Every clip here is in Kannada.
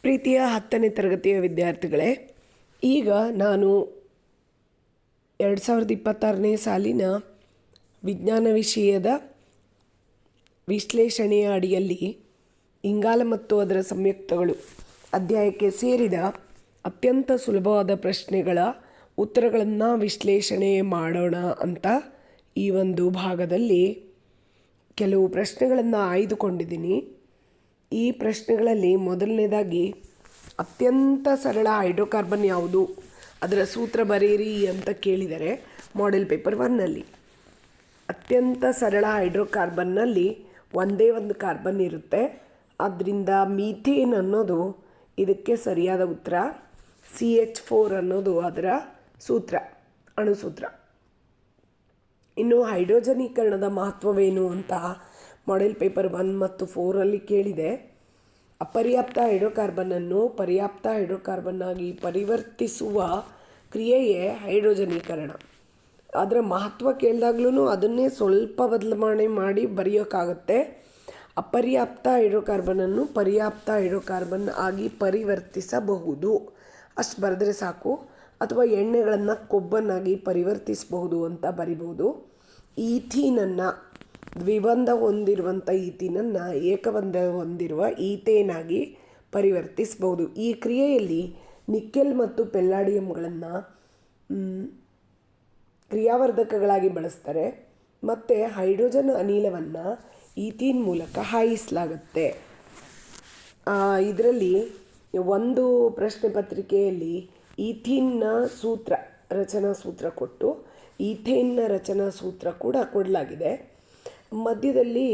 ಪ್ರೀತಿಯ 10ನೇ ತರಗತಿಯ ವಿದ್ಯಾರ್ಥಿಗಳೇ, ಈಗ ನಾನು 2026ನೇ ಸಾಲಿನ ವಿಜ್ಞಾನ ವಿಷಯದ ವಿಶ್ಲೇಷಣೆಯ ಅಡಿಯಲ್ಲಿ ಇಂಗಾಲ ಮತ್ತು ಅದರ ಸಂಯುಕ್ತಗಳು ಅಧ್ಯಾಯಕ್ಕೆ ಸೇರಿದ ಅತ್ಯಂತ ಸುಲಭವಾದ ಪ್ರಶ್ನೆಗಳ ಉತ್ತರಗಳನ್ನು ವಿಶ್ಲೇಷಣೆ ಮಾಡೋಣ ಅಂತ ಈ ಒಂದು ಭಾಗದಲ್ಲಿ ಕೆಲವು ಪ್ರಶ್ನೆಗಳನ್ನು ಆಯ್ದುಕೊಂಡಿದ್ದೀನಿ. ಈ ಪ್ರಶ್ನೆಗಳಲ್ಲಿ ಮೊದಲನೇದಾಗಿ ಅತ್ಯಂತ ಸರಳ ಹೈಡ್ರೋಕಾರ್ಬನ್ ಯಾವುದು, ಅದರ ಸೂತ್ರ ಬರೆಯಿರಿ ಅಂತ ಕೇಳಿದರೆ ಮಾಡೆಲ್ ಪೇಪರ್ 1ನಲ್ಲಿ ಅತ್ಯಂತ ಸರಳ ಹೈಡ್ರೋಕಾರ್ಬನ್ನಲ್ಲಿ ಒಂದೇ ಒಂದು ಕಾರ್ಬನ್ ಇರುತ್ತೆ. ಆದ್ದರಿಂದ ಮೀಥೇನ್ ಅನ್ನೋದು ಇದಕ್ಕೆ ಸರಿಯಾದ ಉತ್ತರ. CH4 ಅನ್ನೋದು ಅದರ ಸೂತ್ರ, ಅಣುಸೂತ್ರ. ಇನ್ನು ಹೈಡ್ರೋಜನೀಕರಣದ ಮಹತ್ವವೇನು ಅಂತ ಮಾಡೆಲ್ ಪೇಪರ್ 1 ಮತ್ತು 4ರಲ್ಲಿ ಕೇಳಿದೆ. ಅಪರ್ಯಾಪ್ತ ಹೈಡ್ರೋಕಾರ್ಬನ್ನನ್ನು ಪರ್ಯಾಪ್ತ ಹೈಡ್ರೋಕಾರ್ಬನ್ ಆಗಿ ಪರಿವರ್ತಿಸುವ ಕ್ರಿಯೆಯೇ ಹೈಡ್ರೋಜನೀಕರಣ. ಅದರ ಮಹತ್ವ ಕೇಳಿದಾಗ್ಲೂ ಅದನ್ನೇ ಸ್ವಲ್ಪ ಬದಲಾವಣೆ ಮಾಡಿ ಬರೆಯೋಕ್ಕಾಗತ್ತೆ. ಅಪರ್ಯಾಪ್ತ ಹೈಡ್ರೋಕಾರ್ಬನನ್ನು ಪರ್ಯಾಪ್ತ ಹೈಡ್ರೋಕಾರ್ಬನ್ ಆಗಿ ಪರಿವರ್ತಿಸಬಹುದು, ಅಷ್ಟು ಬರೆದ್ರೆ ಸಾಕು. ಅಥವಾ ಎಣ್ಣೆಗಳನ್ನು ಕೊಬ್ಬನ್ನಾಗಿ ಪರಿವರ್ತಿಸಬಹುದು ಅಂತ ಬರಿಬಹುದು. ಈಥೀನನ್ನು ದ್ವಿಬಂಧ ಹೊಂದಿರುವಂಥ ಈಥೀನನ್ನು ಏಕಬಂಧ ಹೊಂದಿರುವ ಈಥೇನಾಗಿ ಪರಿವರ್ತಿಸಬಹುದು. ಈ ಕ್ರಿಯೆಯಲ್ಲಿ ನಿಕ್ಕೆಲ್ ಮತ್ತು ಪೆಲ್ಲಾಡಿಯಂಗಳನ್ನು ಕ್ರಿಯಾವರ್ಧಕಗಳಾಗಿ ಬಳಸ್ತಾರೆ ಮತ್ತು ಹೈಡ್ರೋಜನ್ ಅನಿಲವನ್ನು ಈಥೀನ್ ಮೂಲಕ ಹಾಯಿಸಲಾಗುತ್ತೆ. ಇದರಲ್ಲಿ ಒಂದು ಪ್ರಶ್ನೆ ಪತ್ರಿಕೆಯಲ್ಲಿ ಈಥೀನ್ನ ಸೂತ್ರ, ರಚನಾ ಸೂತ್ರ ಕೊಟ್ಟು ಈಥೇನ್ನ ರಚನಾ ಸೂತ್ರ ಕೂಡ ಕೊಡಲಾಗಿದೆ. ಮಧ್ಯದಲ್ಲಿ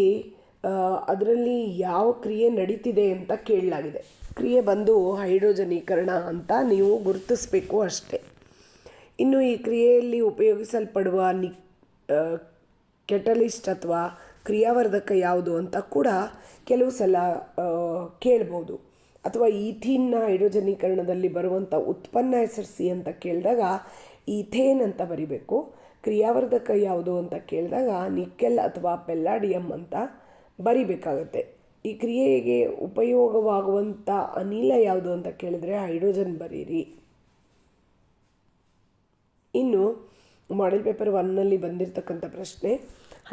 ಅದರಲ್ಲಿ ಯಾವ ಕ್ರಿಯೆ ನಡೀತಿದೆ ಅಂತ ಕೇಳಲಾಗಿದೆ. ಕ್ರಿಯೆ ಬಂದು ಹೈಡ್ರೋಜನೀಕರಣ ಅಂತ ನೀವು ಗುರುತಿಸಬೇಕು ಅಷ್ಟೇ. ಇನ್ನು ಈ ಕ್ರಿಯೆಯಲ್ಲಿ ಉಪಯೋಗಿಸಲ್ಪಡುವ ಕೆಟಲಿಸ್ಟ್ ಅಥವಾ ಕ್ರಿಯಾವರ್ಧಕ ಯಾವುದು ಅಂತ ಕೂಡ ಕೆಲವು ಸಲ ಕೇಳ್ಬೋದು. ಅಥವಾ ಈಥೀನ್ನ ಹೈಡ್ರೋಜನೀಕರಣದಲ್ಲಿ ಬರುವಂಥ ಉತ್ಪನ್ನ ಹೆಸರಿಸಿ ಅಂತ ಕೇಳಿದಾಗ ಈಥೇನ್ ಅಂತ ಬರಿಬೇಕು. ಕ್ರಿಯಾವರ್ಧಕ ಯಾವುದು ಅಂತ ಕೇಳಿದಾಗ ನಿಕ್ಕೆಲ್ ಅಥವಾ ಪೆಲ್ಲಾಡಿಯಂ ಅಂತ ಬರಿಬೇಕಾಗತ್ತೆ. ಈ ಕ್ರಿಯೆಗೆ ಉಪಯೋಗವಾಗುವಂಥ ಅನಿಲ ಯಾವುದು ಅಂತ ಕೇಳಿದರೆ ಹೈಡ್ರೋಜನ್ ಬರೀರಿ. ಇನ್ನು ಮಾಡೆಲ್ ಪೇಪರ್ 1ನಲ್ಲಿ ಬಂದಿರತಕ್ಕಂಥ ಪ್ರಶ್ನೆ,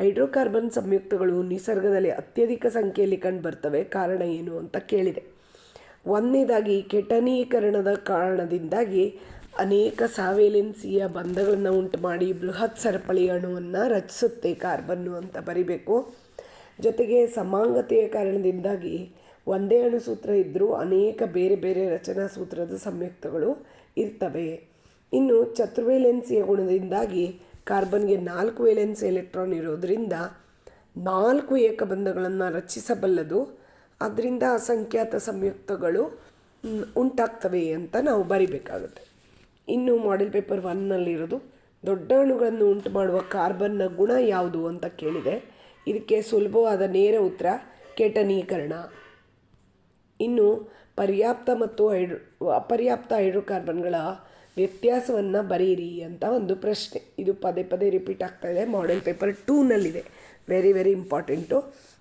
ಹೈಡ್ರೋಕಾರ್ಬನ್ ಸಂಯುಕ್ತಗಳು ನಿಸರ್ಗದಲ್ಲಿ ಅತ್ಯಧಿಕ ಸಂಖ್ಯೆಯಲ್ಲಿ ಕಂಡು ಬರ್ತವೆ, ಕಾರಣ ಏನು ಅಂತ ಕೇಳಿದೆ. ಒಂದನೇದಾಗಿ ಕೆಟನೀಕರಣದ ಕಾರಣದಿಂದಾಗಿ ಅನೇಕ ಸಾವೇಲೆನ್ಸಿಯ ಬಂಧಗಳನ್ನು ಉಂಟು ಮಾಡಿ ಬೃಹತ್ ಸರಪಳಿ ಅಣುವನ್ನು ರಚಿಸುತ್ತೆ ಕಾರ್ಬನ್ನು ಅಂತ ಬರಿಬೇಕು. ಜೊತೆಗೆ ಸಮಾಂಗತೆಯ ಕಾರಣದಿಂದಾಗಿ ಒಂದೇ ಅಣುಸೂತ್ರ ಇದ್ದರೂ ಅನೇಕ ಬೇರೆ ಬೇರೆ ರಚನಾ ಸೂತ್ರದ ಸಂಯುಕ್ತಗಳು ಇರ್ತವೆ. ಇನ್ನು ಚತುರ್ವೇಲೆನ್ಸಿಯ ಗುಣದಿಂದಾಗಿ ಕಾರ್ಬನ್ಗೆ 4 ವೇಲೆನ್ಸಿ ಎಲೆಕ್ಟ್ರಾನ್ ಇರೋದರಿಂದ 4 ಏಕಬಂಧಗಳನ್ನು ರಚಿಸಬಲ್ಲದು. ಅದರಿಂದ ಅಸಂಖ್ಯಾತ ಸಂಯುಕ್ತಗಳು ಉಂಟಾಗ್ತವೆ ಅಂತ ನಾವು ಬರಿಬೇಕಾಗುತ್ತೆ. ಇನ್ನು ಮಾಡೆಲ್ ಪೇಪರ್ 1ನಲ್ಲಿರೋದು ದೊಡ್ಡ ಅಣುಗಳನ್ನು ಉಂಟು ಮಾಡುವ ಕಾರ್ಬನ್ನ ಗುಣ ಯಾವುದು ಅಂತ ಕೇಳಿದೆ. ಇದಕ್ಕೆ ಸುಲಭವಾದ ನೇರ ಉತ್ತರ ಕೆಟನೀಕರಣ. ಇನ್ನು ಪರ್ಯಾಪ್ತ ಮತ್ತು ಅಪರ್ಯಾಪ್ತ ಹೈಡ್ರೋಕಾರ್ಬನ್ಗಳ ವ್ಯತ್ಯಾಸವನ್ನು ಬರೆಯಿರಿ ಅಂತ ಒಂದು ಪ್ರಶ್ನೆ. ಇದು ಪದೇ ಪದೇ ರಿಪೀಟ್ ಆಗ್ತಾಯಿದೆ. ಮಾಡೆಲ್ ಪೇಪರ್ 2ನಲ್ಲಿದೆ. Very very important.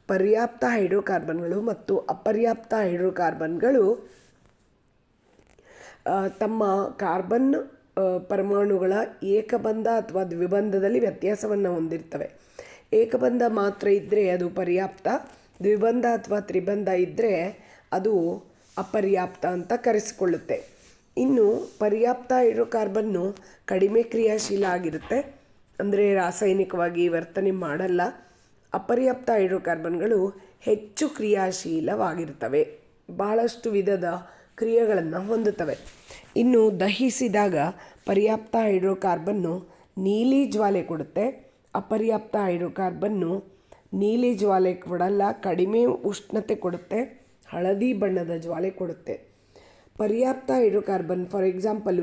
ಪರ್ಯಾಪ್ತ ಹೈಡ್ರೋಕಾರ್ಬನ್ಗಳು ಮತ್ತು ಅಪರ್ಯಾಪ್ತ ಹೈಡ್ರೋಕಾರ್ಬನ್ಗಳು ತಮ್ಮ ಕಾರ್ಬನ್ ಪರಮಾಣುಗಳ ಏಕಬಂಧ ಅಥವಾ ದ್ವಿಬಂಧದಲ್ಲಿ ವ್ಯತ್ಯಾಸವನ್ನು ಹೊಂದಿರ್ತವೆ. ಏಕಬಂಧ ಮಾತ್ರ ಇದ್ದರೆ ಅದು ಪರ್ಯಾಪ್ತ, ದ್ವಿಬಂಧ ಅಥವಾ ತ್ರಿಬಂಧ ಇದ್ದರೆ ಅದು ಅಪರ್ಯಾಪ್ತ ಅಂತ ಕರೆಸಿಕೊಳ್ಳುತ್ತೆ. ಇನ್ನು ಪರ್ಯಾಪ್ತ ಹೈಡ್ರೋಕಾರ್ಬನ್ನು ಕಡಿಮೆ ಕ್ರಿಯಾಶೀಲ ಆಗಿರುತ್ತೆ, ಅಂದರೆ ರಾಸಾಯನಿಕವಾಗಿ ವರ್ತನೆ ಮಾಡಲ್ಲ. ಅಪರ್ಯಾಪ್ತ ಹೈಡ್ರೋಕಾರ್ಬನ್ಗಳು ಹೆಚ್ಚು ಕ್ರಿಯಾಶೀಲವಾಗಿರ್ತವೆ, ಬಹಳಷ್ಟು ವಿಧದ ಕ್ರಿಯೆಗಳನ್ನು ಹೊಂದುತ್ತವೆ. ಇನ್ನು ದಹಿಸಿದಾಗ ಪರ್ಯಾಪ್ತ ಹೈಡ್ರೋಕಾರ್ಬನ್ನು ನೀಲಿ ಜ್ವಾಲೆ ಕೊಡುತ್ತೆ. ಅಪರ್ಯಾಪ್ತ ಹೈಡ್ರೋಕಾರ್ಬನ್ನು ನೀಲಿ ಜ್ವಾಲೆ ಕೊಡಲ್ಲ, ಕಡಿಮೆ ಉಷ್ಣತೆ ಕೊಡುತ್ತೆ, ಹಳದಿ ಬಣ್ಣದ ಜ್ವಾಲೆ ಕೊಡುತ್ತೆ. ಪರ್ಯಾಪ್ತ ಹೈಡ್ರೋಕಾರ್ಬನ್ ಫಾರ್ ಎಕ್ಸಾಂಪಲ್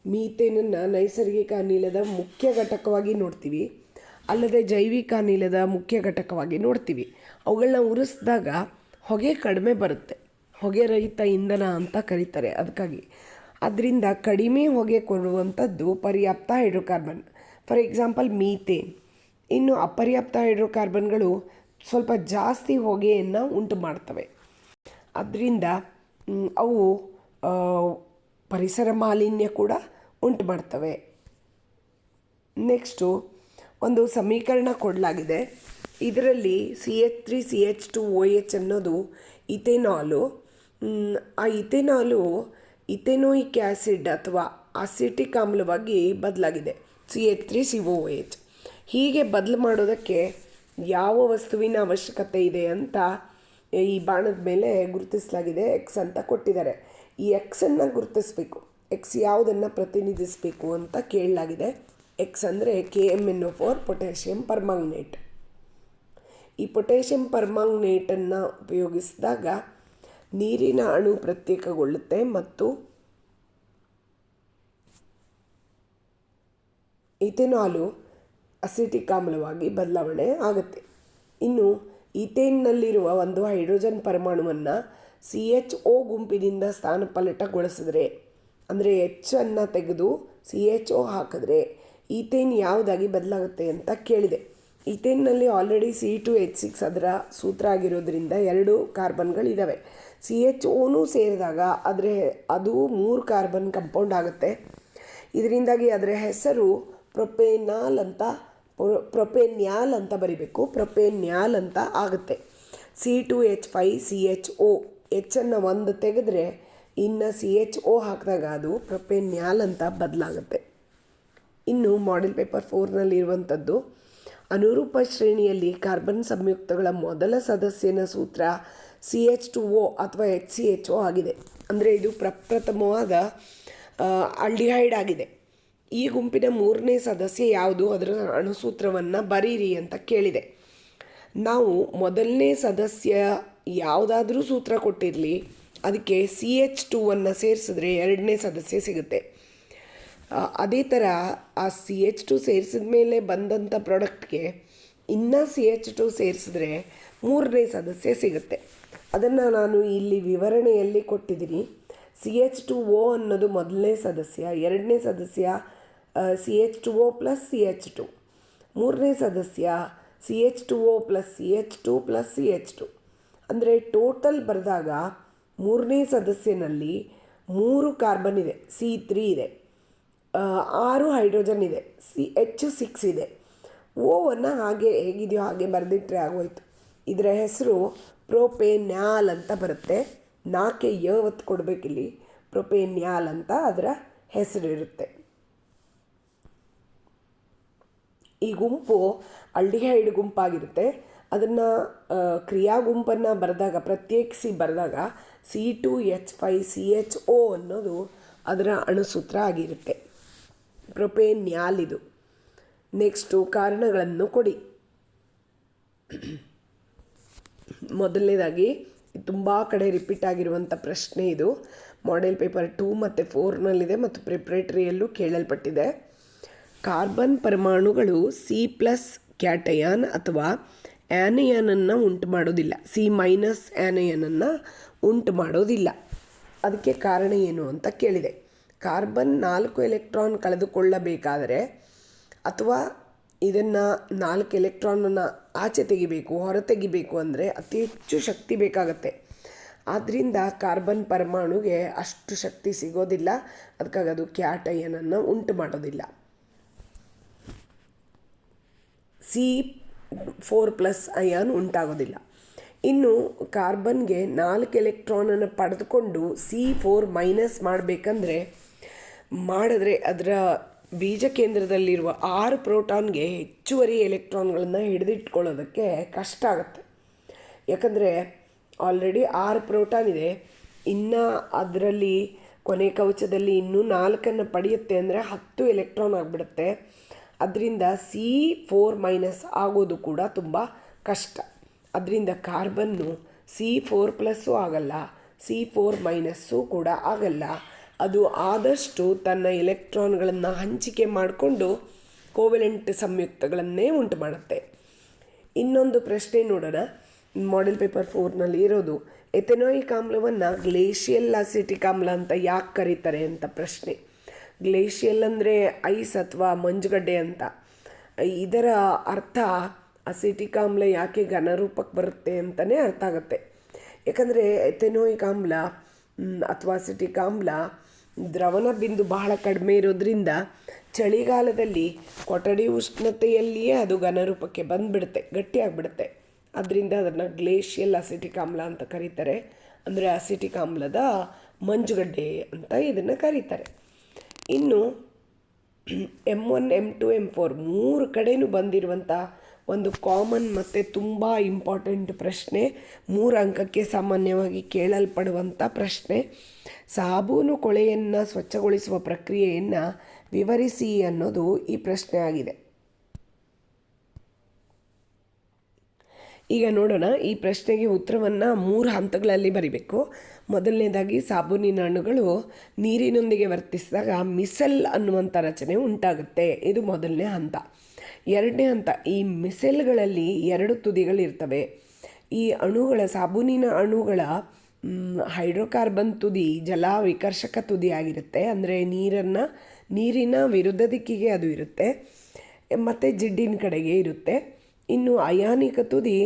ಮೀಥೇನನ್ನು ನೈಸರ್ಗಿಕ ಅನಿಲದ ಮುಖ್ಯ ಘಟಕವಾಗಿ ನೋಡ್ತೀವಿ, ಅಲ್ಲದೆ ಜೈವಿಕ ಅನಿಲದ ಮುಖ್ಯ ಘಟಕವಾಗಿ ನೋಡ್ತೀವಿ. ಅವುಗಳನ್ನ ಉರಿಸಿದಾಗ ಹೊಗೆ ಕಡಿಮೆ ಬರುತ್ತೆ, ಹೊಗೆ ರಹಿತ ಇಂಧನ ಅಂತ ಕರೀತಾರೆ ಅದಕ್ಕಾಗಿ. ಅದರಿಂದ ಕಡಿಮೆ ಹೊಗೆ ಕೊಡುವಂಥದ್ದು ಪರ್ಯಾಪ್ತ ಹೈಡ್ರೋಕಾರ್ಬನ್, ಫಾರ್ ಎಕ್ಸಾಂಪಲ್ ಮೀಥೇನ್. ಇನ್ನು ಅಪರ್ಯಾಪ್ತ ಹೈಡ್ರೋಕಾರ್ಬನ್ಗಳು ಸ್ವಲ್ಪ ಜಾಸ್ತಿ ಹೊಗೆಯನ್ನು ಉಂಟು ಮಾಡ್ತವೆ. ಅದರಿಂದ ಅವು ಆ, ಪರಿಸರ ಮಾಲಿನ್ಯ ಕೂಡ ಉಂಟು ಮಾಡ್ತವೆ. ನೆಕ್ಸ್ಟು ಒಂದು ಸಮೀಕರಣ ಕೊಡಲಾಗಿದೆ. ಇದರಲ್ಲಿ CH3CH2OH ಅನ್ನೋದು ಇಥೆನಾಲು. ಆ ಇಥೆನಾಲು ಇಥೆನೋಯಿಕ್ ಆ್ಯಸಿಡ್ ಅಥವಾ ಅಸಿಟಿಕ್ ಆಮ್ಲವಾಗಿ ಬದಲಾಗಿದೆ, CH3COOH. ಹೀಗೆ ಬದಲು ಮಾಡೋದಕ್ಕೆ ಯಾವ ವಸ್ತುವಿನ ಅವಶ್ಯಕತೆ ಇದೆ ಅಂತ ಈ ಬಾಣದ ಮೇಲೆ ಗುರುತಿಸಲಾಗಿದೆ. ಎಕ್ಸ್ ಅಂತ ಕೊಟ್ಟಿದ್ದಾರೆ. ಈ ಎಕ್ಸನ್ನು ಗುರುತಿಸಬೇಕು. ಎಕ್ಸ್ ಯಾವುದನ್ನು ಪ್ರತಿನಿಧಿಸಬೇಕು ಅಂತ ಕೇಳಲಾಗಿದೆ. ಎಕ್ಸ್ ಅಂದರೆ KMnO4 ಪೊಟ್ಯಾಷಿಯಂ ಪರ್ಮಾಂಗನೇಟ್. ಈ ಪೊಟ್ಯಾಷಿಯಂ ಪರ್ಮಾಂಗನೇಟನ್ನು ಉಪಯೋಗಿಸಿದಾಗ ನೀರಿನ ಅಣು ಪ್ರತ್ಯೇಕಗೊಳ್ಳುತ್ತೆ ಮತ್ತು ಇಥೆನಾಲು ಅಸಿಟಿಕ್ ಆಮ್ಲವಾಗಿ ಬದಲಾವಣೆ ಆಗುತ್ತೆ. ಇನ್ನು ಈಥೇನ್ನಲ್ಲಿರುವ ಒಂದು ಹೈಡ್ರೋಜನ್ ಪರಮಾಣುವನ್ನು CHO ಗುಂಪಿನಿಂದ ಸ್ಥಾನಪಲ್ಲಟಗೊಳಿಸಿದ್ರೆ, ಅಂದರೆ H ತೆಗೆದು CHO ಹಾಕಿದ್ರೆ ಈಥೇನ್ ಯಾವುದಾಗಿ ಬದಲಾಗುತ್ತೆ ಅಂತ ಕೇಳಿದೆ. ಈಥೇನ್ನಲ್ಲಿ ಆಲ್ರೆಡಿ C2H6 ಅದರ ಸೂತ್ರ ಆಗಿರೋದ್ರಿಂದ 2 ಕಾರ್ಬನ್ಗಳಿದ್ದಾವೆ. CHOನೂ ಸೇರಿದಾಗ ಅದು 3 ಕಾರ್ಬನ್ ಕಂಪೌಂಡ್ ಆಗುತ್ತೆ. ಇದರಿಂದಾಗಿ ಅದರ ಹೆಸರು ಪ್ರೊಪೆನ್ಯಾಲ್ ಅಂತ ಬರಿಬೇಕು. ಪ್ರೊಪೆನ್ಯಾಲ್ ಅಂತ ಆಗುತ್ತೆ. C2H5CHO Hನ್ನು ಒಂದು ತೆಗೆದ್ರೆ ಇನ್ನು CHO ಹಾಕಿದಾಗ ಅದು ಪ್ರೊಪೆನ್ಯಾಲ್ ಅಂತ ಬದಲಾಗುತ್ತೆ. ಇನ್ನು ಮಾಡೆಲ್ ಪೇಪರ್ 4ನಲ್ಲಿರುವಂಥದ್ದು ಅನುರೂಪ ಶ್ರೇಣಿಯಲ್ಲಿ ಕಾರ್ಬನ್ ಸಂಯುಕ್ತಗಳ ಮೊದಲ ಸದಸ್ಯನ ಸೂತ್ರ CH2O ಅಥವಾ HCHO ಆಗಿದೆ. ಅಂದರೆ ಇದು ಪ್ರಪ್ರಥಮವಾದ ಆಲ್ಡಿಹೈಡ್ ಆಗಿದೆ. ಈ ಗುಂಪಿನ 3ನೇ ಸದಸ್ಯ ಯಾವುದು, ಅದರ ಅಣುಸೂತ್ರವನ್ನು ಬರೀರಿ ಅಂತ ಕೇಳಿದೆ. ನಾವು ಮೊದಲನೇ ಸದಸ್ಯ ಯಾವುದಾದ್ರೂ ಸೂತ್ರ ಕೊಟ್ಟಿರಲಿ, ಅದಕ್ಕೆ CH2ವನ್ನು ಸೇರಿಸಿದ್ರೆ 2ನೇ ಸದಸ್ಯ ಸಿಗುತ್ತೆ. ಅದೇ ಥರ ಆ CH2 ಸೇರಿಸಿದ ಮೇಲೆ ಬಂದಂಥ ಪ್ರಾಡಕ್ಟ್ಗೆ ಇನ್ನೂ CH2 ಸೇರಿಸಿದ್ರೆ 3ನೇ ಸದಸ್ಯ ಸಿಗುತ್ತೆ. ಅದನ್ನು ನಾನು ಇಲ್ಲಿ ವಿವರಣೆಯಲ್ಲಿ ಕೊಟ್ಟಿದ್ದೀನಿ. CH2O ಅನ್ನೋದು ಮೊದಲನೇ ಸದಸ್ಯ, 2ನೇ ಸದಸ್ಯ CH2O + CH2, 3ನೇ ಸದಸ್ಯ CH2O + CH2 + CH2. ಅಂದರೆ ಟೋಟಲ್ ಬರೆದಾಗ 3ನೇ ಸದಸ್ಯನಲ್ಲಿ 3 ಕಾರ್ಬನ್ ಇದೆ, C3 ಇದೆ, 6 ಹೈಡ್ರೋಜನ್ ಇದೆ, H6 ಇದೆ. ಓವನ್ನು ಹಾಗೆ ಹೇಗಿದೆಯೋ ಹಾಗೆ ಬರೆದಿಟ್ಟರೆ ಆಗೋಯ್ತು. ಇದರ ಹೆಸರು ಪ್ರೊಪೆನ್ಯಾಲ್ ಅಂತ ಬರುತ್ತೆ. 4ಕ್ಕೆ ಒತ್ತು ಕೊಡಬೇಕಿಲ್ಲಿ. ಪ್ರೊಪೆನ್ಯಾಲ್ ಅಂತ ಅದರ ಹೆಸರು ಇರುತ್ತೆ. ಈ ಗುಂಪು ಆಲ್ಡಿಹೈಡ್ ಗುಂಪಾಗಿರುತ್ತೆ. ಅದನ್ನು ಕ್ರಿಯಾ ಗುಂಪನ್ನು ಬರೆದಾಗ, ಪ್ರತ್ಯೇಕಿಸಿ ಬರೆದಾಗ C2H5CHO ಅನ್ನೋದು ಅದರ ಅಣುಸೂತ್ರ ಆಗಿರುತ್ತೆ. ಪ್ರೊಪೆನ್ಯಾಲ್ ಇದು. ನೆಕ್ಸ್ಟು ಕಾರಣಗಳನ್ನು ಕೊಡಿ. ಮೊದಲನೇದಾಗಿ ತುಂಬ ಕಡೆ ರಿಪೀಟ್ ಆಗಿರುವಂಥ ಪ್ರಶ್ನೆ ಇದು. ಮಾಡೆಲ್ ಪೇಪರ್ 2 ಮತ್ತು 4ನಲ್ಲಿದೆ ಮತ್ತು ಪ್ರಿಪ್ರೇಟರಿಯಲ್ಲೂ ಕೇಳಲ್ಪಟ್ಟಿದೆ. ಕಾರ್ಬನ್ ಪರಮಾಣುಗಳು C+ ಕ್ಯಾಟಯಾನ್ ಅಥವಾ ಆ್ಯನಯನನ್ನು ಉಂಟು ಮಾಡೋದಿಲ್ಲ. C- ಆ್ಯನಯನನ್ನು ಉಂಟು ಮಾಡೋದಿಲ್ಲ. ಅದಕ್ಕೆ ಕಾರಣ ಏನು ಅಂತ ಕೇಳಿದೆ. ಕಾರ್ಬನ್ 4 ಎಲೆಕ್ಟ್ರಾನ್ ಕಳೆದುಕೊಳ್ಳಬೇಕಾದರೆ ಅಥವಾ ಇದನ್ನು 4 ಎಲೆಕ್ಟ್ರಾನನ್ನು ಆಚೆ ತೆಗಿಬೇಕು, ಹೊರ ತೆಗಿಬೇಕು ಅಂದರೆ ಅತಿ ಹೆಚ್ಚು ಶಕ್ತಿ ಬೇಕಾಗತ್ತೆ. ಆದ್ದರಿಂದ ಕಾರ್ಬನ್ ಪರಮಾಣುಗೆ ಅಷ್ಟು ಶಕ್ತಿ ಸಿಗೋದಿಲ್ಲ. ಅದಕ್ಕಾಗಿ ಅದು ಕ್ಯಾಟಯನನ್ನು ಉಂಟು ಮಾಡೋದಿಲ್ಲ. C4+ ion ಉಂಟಾಗೋದಿಲ್ಲ. ಇನ್ನು ಕಾರ್ಬನ್ಗೆ 4 ಎಲೆಕ್ಟ್ರಾನನ್ನು ಪಡೆದುಕೊಂಡು C4- ಮಾಡಿದ್ರೆ ಅದರ ಬೀಜ ಕೇಂದ್ರದಲ್ಲಿರುವ 6 ಪ್ರೋಟಾನ್ಗೆ ಹೆಚ್ಚುವರಿ ಎಲೆಕ್ಟ್ರಾನ್ಗಳನ್ನು ಹಿಡಿದಿಟ್ಕೊಳ್ಳೋದಕ್ಕೆ ಕಷ್ಟ ಆಗುತ್ತೆ. ಯಾಕಂದರೆ ಆಲ್ರೆಡಿ 6 ಪ್ರೋಟಾನ್ ಇದೆ. ಇನ್ನು ಅದರಲ್ಲಿ ಕೊನೆ ಕವಚದಲ್ಲಿ ಇನ್ನೂ 4 ಪಡೆಯುತ್ತೆ ಅಂದರೆ 10 ಎಲೆಕ್ಟ್ರಾನ್ ಆಗಿಬಿಡುತ್ತೆ. ಅದರಿಂದ C4- ಆಗೋದು ಕೂಡ ತುಂಬ ಕಷ್ಟ. ಅದರಿಂದ ಕಾರ್ಬನ್ನು C4+ ಆಗಲ್ಲ, C4- ಕೂಡ ಆಗಲ್ಲ. ಅದು ಆದಷ್ಟು ತನ್ನ ಎಲೆಕ್ಟ್ರಾನ್ಗಳನ್ನು ಹಂಚಿಕೆ ಮಾಡಿಕೊಂಡು ಕೋವೆಲೆಂಟ್ ಸಂಯುಕ್ತಗಳನ್ನೇ ಉಂಟು ಮಾಡುತ್ತೆ. ಇನ್ನೊಂದು ಪ್ರಶ್ನೆ ನೋಡೋಣ. ಮಾಡೆಲ್ ಪೇಪರ್ 4ನಲ್ಲಿ ಇರೋದು ಎಥೆನೋಯಿಕ್ ಆಮ್ಲವನ್ನು ಗ್ಲೇಷಿಯಲ್ ಅಸಿಟಿಕ್ ಆಮ್ಲ ಅಂತ ಯಾಕೆ ಕರೀತಾರೆ ಅಂತ ಪ್ರಶ್ನೆ. ಗ್ಲೇಷಿಯಲ್ ಅಂದರೆ ಐಸ್ ಅಥವಾ ಮಂಜುಗಡ್ಡೆ ಅಂತ. ಇದರ ಅರ್ಥ ಅಸಿಟಿಕ್ ಆಮ್ಲ ಯಾಕೆ ಘನರೂಪಕ್ಕೆ ಬರುತ್ತೆ ಅಂತಲೇ ಅರ್ಥ ಆಗುತ್ತೆ. ಯಾಕಂದರೆ ಎಥೆನೋಯಿಕ್ ಆಮ್ಲ ಅಥವಾ ಅಸಿಟಿಕ್ ಆಮ್ಲ ದ್ರವಣ ಬಿಂದು ಬಹಳ ಕಡಿಮೆ ಇರೋದ್ರಿಂದ ಚಳಿಗಾಲದಲ್ಲಿ ಕೊಠಡಿ ಉಷ್ಣತೆಯಲ್ಲಿಯೇ ಅದು ಘನರೂಪಕ್ಕೆ ಬಂದುಬಿಡುತ್ತೆ, ಗಟ್ಟಿಯಾಗಿಬಿಡುತ್ತೆ. ಅದರಿಂದ ಅದನ್ನು ಗ್ಲೇಷಿಯಲ್ ಅಸಿಟಿಕ್ ಆಮ್ಲ ಅಂತ ಕರೀತಾರೆ. ಅಂದರೆ ಅಸಿಟಿಕ್ ಆಮ್ಲದ ಮಂಜುಗಡ್ಡೆ ಅಂತ ಇದನ್ನು ಕರೀತಾರೆ. ಇನ್ನು M1 M2 M4 ಮೂರು ಕಡೆಯೂ ಬಂದಿರುವಂಥ ಒಂದು ಕಾಮನ್ ಮತ್ತು ತುಂಬ ಇಂಪಾರ್ಟೆಂಟ್ ಪ್ರಶ್ನೆ, 3 ಅಂಕಕ್ಕೆ ಸಾಮಾನ್ಯವಾಗಿ ಕೇಳಲ್ಪಡುವಂಥ ಪ್ರಶ್ನೆ. ಸಾಬೂನು ಕೊಳೆಯನ್ನು ಸ್ವಚ್ಛಗೊಳಿಸುವ ಪ್ರಕ್ರಿಯೆಯನ್ನು ವಿವರಿಸಿ ಅನ್ನೋದು ಈ ಪ್ರಶ್ನೆ ಆಗಿದೆ. ಈಗ ನೋಡೋಣ, ಈ ಪ್ರಶ್ನೆಗೆ ಉತ್ತರವನ್ನು 3 ಹಂತಗಳಲ್ಲಿ ಬರಿಬೇಕು. ಮೊದಲನೇದಾಗಿ, ಸಾಬೂನಿನ ಅಣುಗಳು ನೀರಿನೊಂದಿಗೆ ವರ್ತಿಸಿದಾಗ ಮಿಸೆಲ್ ಅನ್ನುವಂಥ ರಚನೆ ಉಂಟಾಗುತ್ತೆ. ಇದು ಮೊದಲನೇ ಹಂತ. ಎರಡನೇ ಹಂತ, ಈ ಮಿಸೆಲ್ಗಳಲ್ಲಿ 2 ತುದಿಗಳಿರ್ತವೆ. ಈ ಅಣುಗಳ ಸಾಬೂನಿನ ಅಣುಗಳ ಹೈಡ್ರೋಕಾರ್ಬನ್ ತುದಿ ಜಲ ವಿಕರ್ಷಕ ತುದಿ ಆಗಿರುತ್ತೆ. ಅಂದರೆ ನೀರಿನ ವಿರುದ್ಧ ದಿಕ್ಕಿಗೆ ಅದು ಇರುತ್ತೆ ಮತ್ತು ಜಿಡ್ಡಿನ ಕಡೆಗೆ ಇರುತ್ತೆ. ಇನ್ನು ಅಯಾನಿಕ ತುದಿ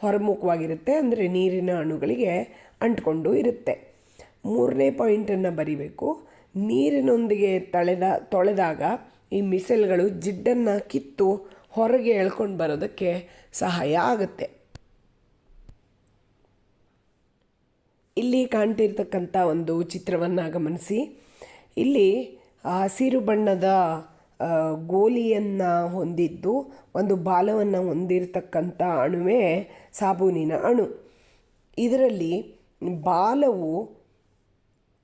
ಹೊರಮುಖವಾಗಿರುತ್ತೆ, ಅಂದರೆ ನೀರಿನ ಅಣುಗಳಿಗೆ ಅಂಟ್ಕೊಂಡು ಇರುತ್ತೆ. 3ನೇ ಪಾಯಿಂಟನ್ನು ಬರಿಬೇಕು. ನೀರಿನೊಂದಿಗೆ ತೊಳೆದಾಗ ಈ ಮಿಸೆಲ್ಗಳು ಜಿಡ್ಡನ್ನು ಕಿತ್ತು ಹೊರಗೆ ಎಳ್ಕೊಂಡು ಬರೋದಕ್ಕೆ ಸಹಾಯ ಆಗುತ್ತೆ. ಇಲ್ಲಿ ಕಾಣ್ತಿರ್ತಕ್ಕಂಥ ಒಂದು ಚಿತ್ರವನ್ನು ಗಮನಿಸಿ. ಇಲ್ಲಿ ಹಸಿರು ಬಣ್ಣದ ಗೋಲಿಯನ್ನು ಹೊಂದಿದ್ದು ಒಂದು ಬಾಲವನ್ನು ಹೊಂದಿರತಕ್ಕಂಥ ಅಣುವೇ ಸಾಬೂನಿನ ಅಣು. ಇದರಲ್ಲಿ ಬಾಲವು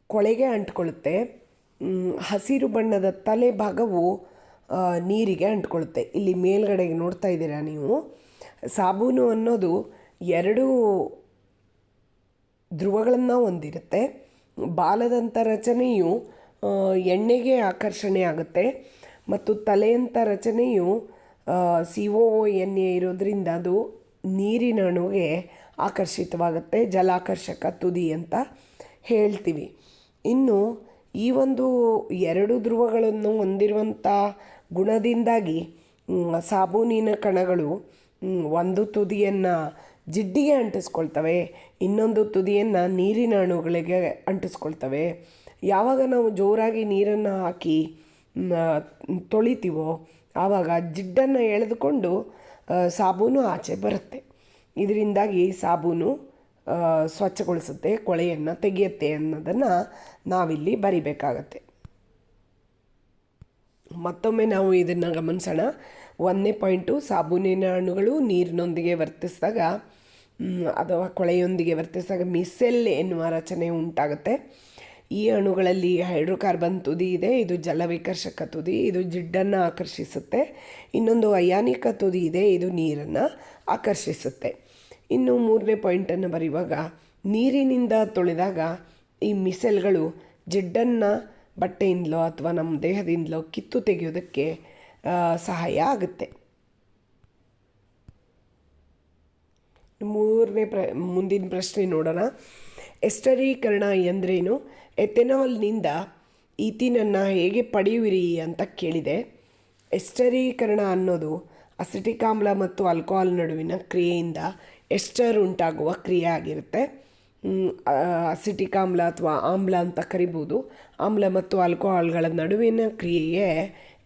ಕೊಳೆಗೆ ಅಂಟ್ಕೊಳ್ಳುತ್ತೆ, ಹಸಿರು ಬಣ್ಣದ ತಲೆ ಭಾಗವು ನೀರಿಗೆ ಅಂಟ್ಕೊಳ್ಳುತ್ತೆ. ಇಲ್ಲಿ ಮೇಲ್ಗಡೆಗೆ ನೋಡ್ತಾ ಇದ್ದೀರಾ ನೀವು. ಸಾಬೂನು ಅನ್ನೋದು 2 ಧ್ರುವಗಳನ್ನು ಹೊಂದಿರುತ್ತೆ. ಬಾಲದಂಥ ರಚನೆಯು ಎಣ್ಣೆಗೆ ಆಕರ್ಷಣೆ ಆಗುತ್ತೆ ಮತ್ತು ತಲೆಯಂಥ ರಚನೆಯು COONA ಇರೋದ್ರಿಂದ ಅದು ನೀರಿನ ಅಣುಗೆ ಆಕರ್ಷಿತವಾಗುತ್ತೆ. ಜಲಾಕರ್ಷಕ ತುದಿ ಅಂತ ಹೇಳ್ತೀವಿ. ಇನ್ನು ಈ ಒಂದು 2 ಧ್ರುವಗಳನ್ನು ಹೊಂದಿರುವಂಥ ಗುಣದಿಂದಾಗಿ ಸಾಬೂನಿನ ಕಣಗಳು ಒಂದು ತುದಿಯನ್ನು ಜಿಡ್ಡಿಗೆ ಅಂಟಿಸ್ಕೊಳ್ತವೆ, ಇನ್ನೊಂದು ತುದಿಯನ್ನು ನೀರಿನ ಅಣುಗಳಿಗೆ ಅಂಟಿಸ್ಕೊಳ್ತವೆ. ಯಾವಾಗ ನಾವು ಜೋರಾಗಿ ನೀರನ್ನು ಹಾಕಿ ತೊಳಿತೀವೋ ಆವಾಗ ಜಿಡ್ಡನ್ನು ಎಳೆದುಕೊಂಡು ಸಾಬೂನು ಆಚೆ ಬರುತ್ತೆ. ಇದರಿಂದಾಗಿ ಸಾಬೂನು ಸ್ವಚ್ಛಗೊಳಿಸುತ್ತೆ, ಕೊಳೆಯನ್ನು ತೆಗೆಯುತ್ತೆ ಅನ್ನೋದನ್ನು ನಾವಿಲ್ಲಿ ಬರಿಬೇಕಾಗತ್ತೆ. ಮತ್ತೊಮ್ಮೆ ನಾವು ಇದನ್ನು ಗಮನಿಸೋಣ. 1ನೇ ಪಾಯಿಂಟು, ಸಾಬೂನಿನ ಅಣುಗಳು ನೀರಿನೊಂದಿಗೆ ವರ್ತಿಸಿದಾಗ ಅಥವಾ ಕೊಳೆಯೊಂದಿಗೆ ವರ್ತಿಸಿದಾಗ ಮಿಸೆಲ್ ಎನ್ನುವ ರಚನೆ ಉಂಟಾಗುತ್ತೆ. ಈ ಅಣುಗಳಲ್ಲಿ ಹೈಡ್ರೋಕಾರ್ಬನ್ ತುದಿ ಇದೆ, ಇದು ಜಲವಿಕರ್ಷಕ ತುದಿ, ಇದು ಜಿಡ್ಡನ್ನು ಆಕರ್ಷಿಸುತ್ತೆ. ಇನ್ನೊಂದು ಅಯಾನಿಕ ತುದಿ ಇದೆ, ಇದು ನೀರನ್ನು ಆಕರ್ಷಿಸುತ್ತೆ. ಇನ್ನು 3ನೇ ಪಾಯಿಂಟನ್ನು ಬರೆಯುವಾಗ, ನೀರಿನಿಂದ ತೊಳೆದಾಗ ಈ ಮಿಸೆಲ್ಗಳು ಜಿಡ್ಡನ್ನು ಬಟ್ಟೆಯಿಂದಲೋ ಅಥವಾ ನಮ್ಮ ದೇಹದಿಂದಲೋ ಕಿತ್ತು ತೆಗೆಯೋದಕ್ಕೆ ಸಹಾಯ ಆಗುತ್ತೆ. ಮುಂದಿನ ಪ್ರಶ್ನೆ ನೋಡೋಣ. ಎಸ್ಟರೀಕರಣ ಎಂದರೇನು? ಎಥೆನಾಲ್ನಿಂದ ಈಥೀನನ್ನು ಹೇಗೆ ಪಡೆಯುವಿರಿ ಅಂತ ಕೇಳಿದೆ. ಎಸ್ಟರೀಕರಣ ಅನ್ನೋದು ಅಸಿಟಿಕ್ ಆಮ್ಲ ಮತ್ತು ಆಲ್ಕೋಹಾಲ್ ನಡುವಿನ ಕ್ರಿಯೆಯಿಂದ ಎಸ್ಟರ್ ಉಂಟಾಗುವ ಕ್ರಿಯೆ ಆಗಿರುತ್ತೆ. ಅಸಿಟಿಕ್ ಆಮ್ಲ ಅಥವಾ ಆಮ್ಲ ಅಂತ ಕರಿಬೋದು. ಆಮ್ಲ ಮತ್ತು ಆಲ್ಕೋಹಾಲ್ಗಳ ನಡುವಿನ ಕ್ರಿಯೆಯೇ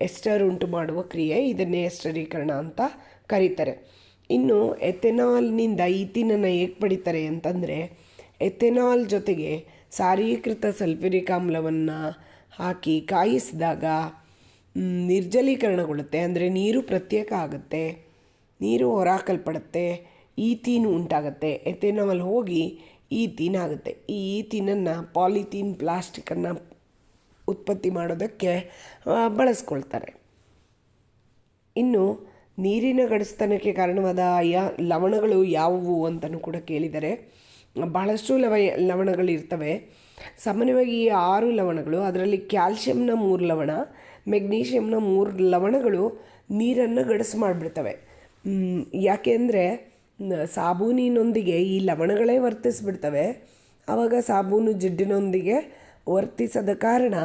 ಎಸ್ಟರ್ ಉಂಟು ಮಾಡುವ ಕ್ರಿಯೆ. ಇದನ್ನೇ ಎಸ್ಟರೀಕರಣ ಅಂತ ಕರೀತಾರೆ. ಇನ್ನು ಎಥೆನಾಲ್ನಿಂದ ಈಥೀನನ್ನು ಹೇಗೆ ಪಡಿತಾರೆ ಅಂತಂದರೆ, ಎಥೆನಾಲ್ ಜೊತೆಗೆ ಸಾರೀಕೃತ ಸಲ್ಫ್ಯೂರಿಕ್ ಆಮ್ಲವನ್ನು ಹಾಕಿ ಕಾಯಿಸಿದಾಗ ನಿರ್ಜಲೀಕರಣಗೊಳ್ಳುತ್ತೆ. ಅಂದರೆ ನೀರು ಪ್ರತ್ಯೇಕ ಆಗುತ್ತೆ, ನೀರು ಹೊರಹಾಕಲ್ಪಡುತ್ತೆ, ಈಥೀನ್ ಉಂಟಾಗುತ್ತೆ. ಎಥೆನಾಲ್ ಹೋಗಿ ಈಥೀನ್ ಆಗುತ್ತೆ. ಈ ಈಥೀನನ್ನು ಪಾಲಿಥೀನ್ ಪ್ಲಾಸ್ಟಿಕ್ಕನ್ನು ಉತ್ಪತ್ತಿ ಮಾಡೋದಕ್ಕೆ ಬಳಸ್ಕೊಳ್ತಾರೆ. ಇನ್ನು ನೀರಿನ ಗಡಸುತನಕ್ಕೆ ಕಾರಣವಾದ ಲವಣಗಳು ಯಾವುವು ಅಂತಲೂ ಕೂಡ ಕೇಳಿದ್ದಾರೆ. ಬಹಳಷ್ಟು ಲವಣಗಳಿರ್ತವೆ. ಸಾಮಾನ್ಯವಾಗಿ ಈ 6 ಲವಣಗಳು, ಅದರಲ್ಲಿ ಕ್ಯಾಲ್ಶಿಯಂನ 3 ಲವಣ, ಮೆಗ್ನೀಷಿಯಂನ 3 ಲವಣಗಳು ನೀರನ್ನು ಗಡಸು ಮಾಡಿಬಿಡ್ತವೆ. ಯಾಕೆ ಅಂದರೆ ಸಾಬೂನಿನೊಂದಿಗೆ ಈ ಲವಣಗಳೇ ವರ್ತಿಸಿಬಿಡ್ತವೆ. ಆವಾಗ ಸಾಬೂನು ಜಿಡ್ಡಿನೊಂದಿಗೆ ವರ್ತಿಸದ ಕಾರಣ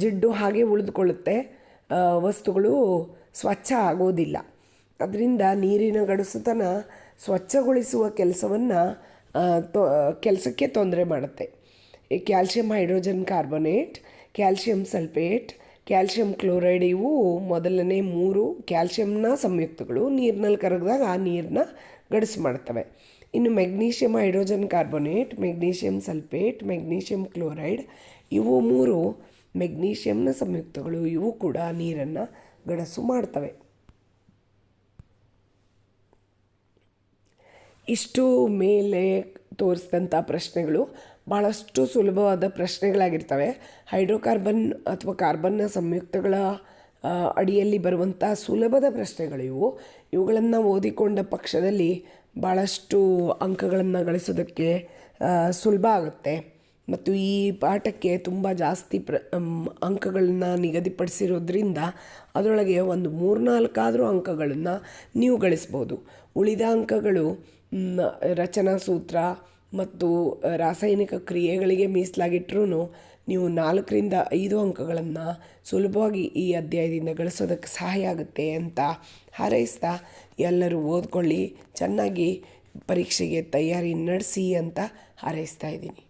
ಜಿಡ್ಡು ಹಾಗೆ ಉಳಿದುಕೊಳ್ಳುತ್ತೆ, ವಸ್ತುಗಳು ಸ್ವಚ್ಛ ಆಗೋದಿಲ್ಲ. ಅದರಿಂದ ನೀರಿನ ಗಡಸುತನ ಸ್ವಚ್ಛಗೊಳಿಸುವ ಕೆಲಸಕ್ಕೆ ತೊಂದರೆ ಮಾಡುತ್ತೆ. Calcium hydrogen carbonate, calcium sulphate, calcium chloride ಇವು ಮೊದಲನೇ 3 ಕ್ಯಾಲ್ಶಿಯಂನ ಸಂಯುಕ್ತಗಳು. ನೀರಿನಲ್ಲಿ ಕರಗಿದಾಗ ಆ ನೀರನ್ನ ಗಡಸು ಮಾಡ್ತವೆ. ಇನ್ನು magnesium hydrogen carbonate, magnesium sulphate, magnesium chloride ಇವು 3 ಮೆಗ್ನೀಷಿಯಂನ ಸಂಯುಕ್ತಗಳು. ಇವು ಕೂಡ ನೀರನ್ನು ಗಡಸು ಮಾಡ್ತವೆ. ಇಷ್ಟು ಮೇಲೆ ತೋರಿಸಿದಂಥ ಪ್ರಶ್ನೆಗಳು ಭಾಳಷ್ಟು ಸುಲಭವಾದ ಪ್ರಶ್ನೆಗಳಾಗಿರ್ತವೆ. ಹೈಡ್ರೋಕಾರ್ಬನ್ ಅಥವಾ ಕಾರ್ಬನ್ನ ಸಂಯುಕ್ತಗಳ ಅಡಿಯಲ್ಲಿ ಬರುವಂಥ ಸುಲಭದ ಪ್ರಶ್ನೆಗಳು ಇವುಗಳನ್ನು ಓದಿಕೊಂಡ ಪಕ್ಷದಲ್ಲಿ ಭಾಳಷ್ಟು ಅಂಕಗಳನ್ನು ಗಳಿಸೋದಕ್ಕೆ ಸುಲಭ ಆಗುತ್ತೆ. ಮತ್ತು ಈ ಪಾಠಕ್ಕೆ ತುಂಬ ಜಾಸ್ತಿ ಅಂಕಗಳನ್ನ ನಿಗದಿಪಡಿಸಿರೋದ್ರಿಂದ ಅದರೊಳಗೆ ಒಂದು 3-4 ಅಂಕಗಳನ್ನು ನೀವು ಗಳಿಸ್ಬೋದು. ಉಳಿದ ಅಂಕಗಳು ರಚನಾ ಸೂತ್ರ ಮತ್ತು ರಾಸಾಯನಿಕ ಕ್ರಿಯೆಗಳಿಗೆ ಮೀಸಲಾಗಿಟ್ಟರೂ ನೀವು 4-5 ಅಂಕಗಳನ್ನು ಸುಲಭವಾಗಿ ಈ ಅಧ್ಯಾಯದಿಂದ ಗಳಿಸೋದಕ್ಕೆ ಸಹಾಯ ಆಗುತ್ತೆ ಅಂತ ಹಾರೈಸ್ತಾ ಎಲ್ಲರೂ ಓದ್ಕೊಳ್ಳಿ, ಚೆನ್ನಾಗಿ ಪರೀಕ್ಷೆಗೆ ತಯಾರಿ ನಡೆಸಿ ಅಂತ ಹಾರೈಸ್ತಾ ಇದ್ದೀನಿ.